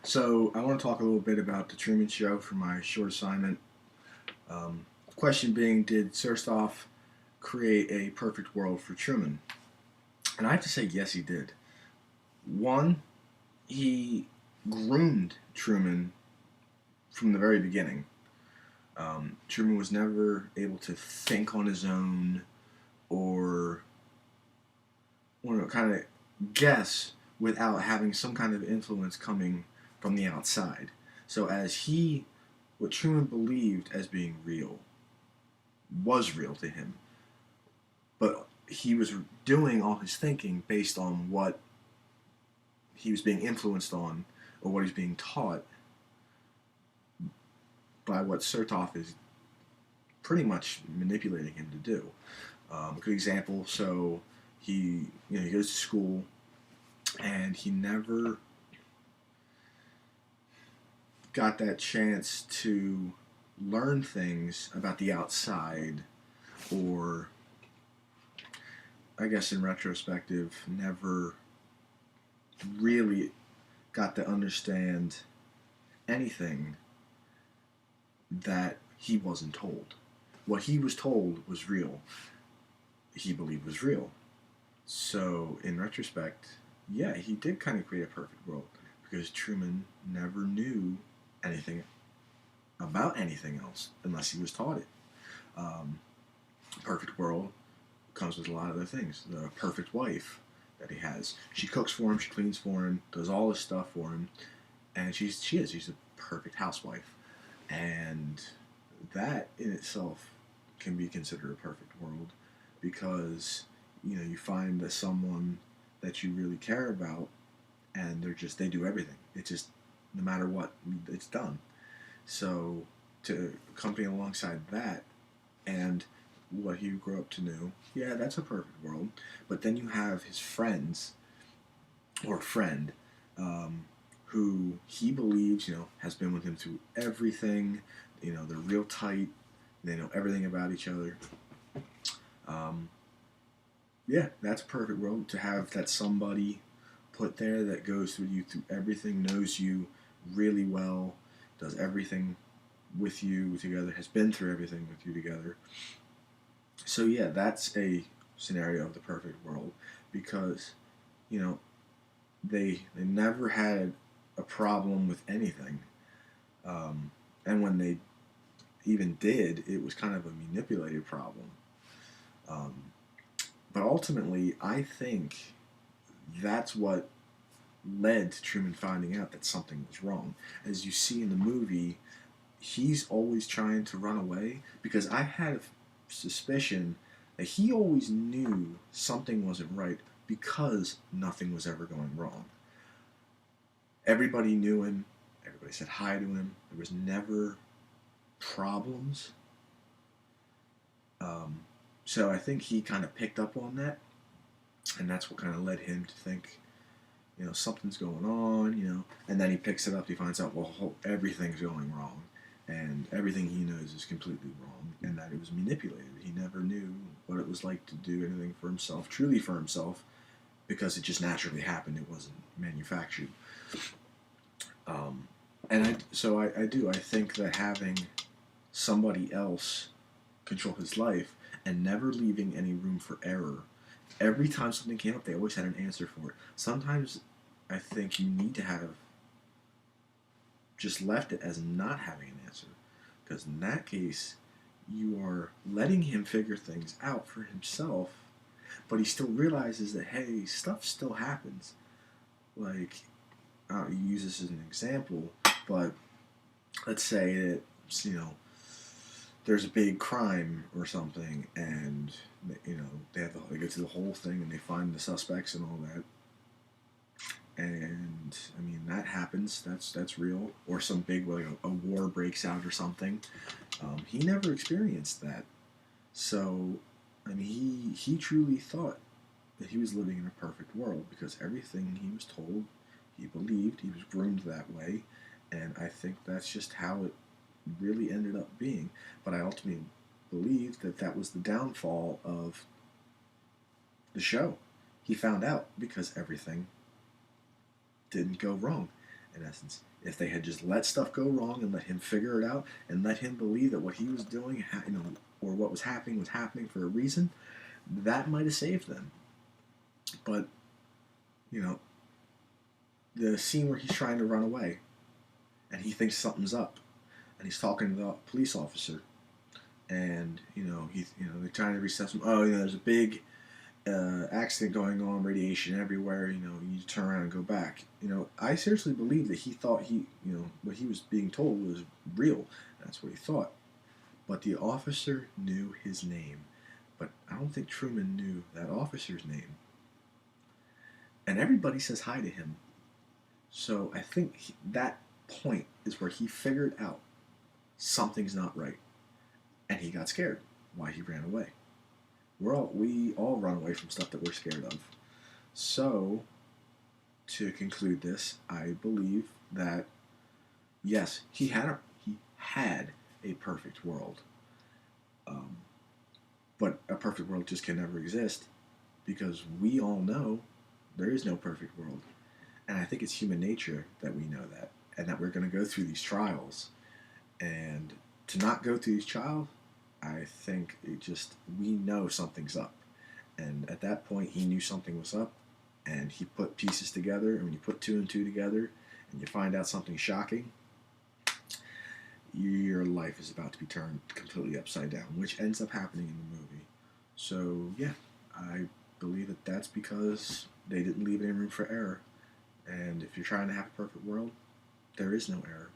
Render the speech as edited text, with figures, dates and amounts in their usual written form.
So I want to talk a little bit about the Truman Show for my short assignment. Question being, did Surstoff create a perfect world for Truman? And I have to say, yes, he did. One, he groomed Truman from the very beginning. Truman was never able to think on his own or kind of guess without having some kind of influence coming from the outside. So what Truman believed as being real was real to him, but he was doing all his thinking based on what he was being influenced on or what he's being taught by what Sertov is pretty much manipulating him to do. A good example, so he goes to school and he never got that chance to learn things about the outside, or I guess in retrospective, never really got to understand anything that he wasn't told. What he was told was real. He believed was real. So in retrospect, yeah, he did kind of create a perfect world because Truman never knew anything about anything else unless he was taught it. Um, perfect world comes with a lot of other things. The perfect wife that he has. She cooks for him, she cleans for him, does all this stuff for him, and she's a perfect housewife. And that in itself can be considered a perfect world because you find that someone that you really care about and they do everything. It's just no matter what, it's done. So to accompany alongside that and what he grew up to know, yeah, that's a perfect world. But then you have his friends or friend um, who he believes has been with him through everything. They're real tight. They know everything about each other. Um, yeah, that's a perfect world to have that somebody put there that goes through you through everything, knows you really well, does everything with you together, has been through everything with you together. So yeah, that's a scenario of the perfect world because you know they never had a problem with anything, and when they even did, it was kind of a manipulated problem. Um, but ultimately, I think that's what led to Truman finding out that something was wrong. As you see in the movie, he's always trying to run away because I had a suspicion that he always knew something wasn't right because nothing was ever going wrong. Everybody knew him, everybody said hi to him, there was never problems. Um, so I think he kind of picked up on that, and that's what kind of led him to think, something's going on, and then he picks it up, he finds out, well, everything's going wrong, and everything he knows is completely wrong, and that it was manipulated. He never knew what it was like to do anything for himself, truly for himself, because it just naturally happened. It wasn't manufactured. Um, and I do. I think that having somebody else control his life and never leaving any room for error. Every time something came up, they always had an answer for it. Sometimes I think you need to have just left it as not having an answer. Because in that case, you are letting him figure things out for himself, but he still realizes that, hey, stuff still happens. Like, you use this as an example, but let's say that, you know, there's a big crime or something, and they go through the whole thing and they find the suspects and all that, and I mean that happens. That's real. Or some big like a war breaks out or something. He never experienced that, so I mean he truly thought that he was living in a perfect world because everything he was told, he believed. He was groomed that way, and I think that's just how it really ended up being. But I ultimately believe that that was the downfall of the show. He found out because everything didn't go wrong. in essence. If they had just let stuff go wrong and let him figure it out and let him believe that what he was doing, or what was happening for a reason, that might have saved them. But, you know, the scene where he's trying to run away and he thinks something's up and he's talking to the police officer and, they're trying to reset him. Oh, there's a big accident going on, radiation everywhere, you need to turn around and go back. I seriously believe that he thought what he was being told was real. That's what he thought. But the officer knew his name. But I don't think Truman knew that officer's name. And everybody says hi to him. So I think that point is where he figured out something's not right. And he got scared. Why he ran away. We all run away from stuff that we're scared of. So, to conclude this, I believe that yes, he had a perfect world, but a perfect world just can never exist because we all know there is no perfect world, and I think it's human nature that we know that, and that we're going to go through these trials, and to not go through these trials, I think we know something's up. And at that point, he knew something was up, and he put pieces together, and when you put two and two together, and you find out something shocking, your life is about to be turned completely upside down, which ends up happening in the movie. So, yeah, I believe that that's because they didn't leave any room for error. And if you're trying to have a perfect world, there is no error.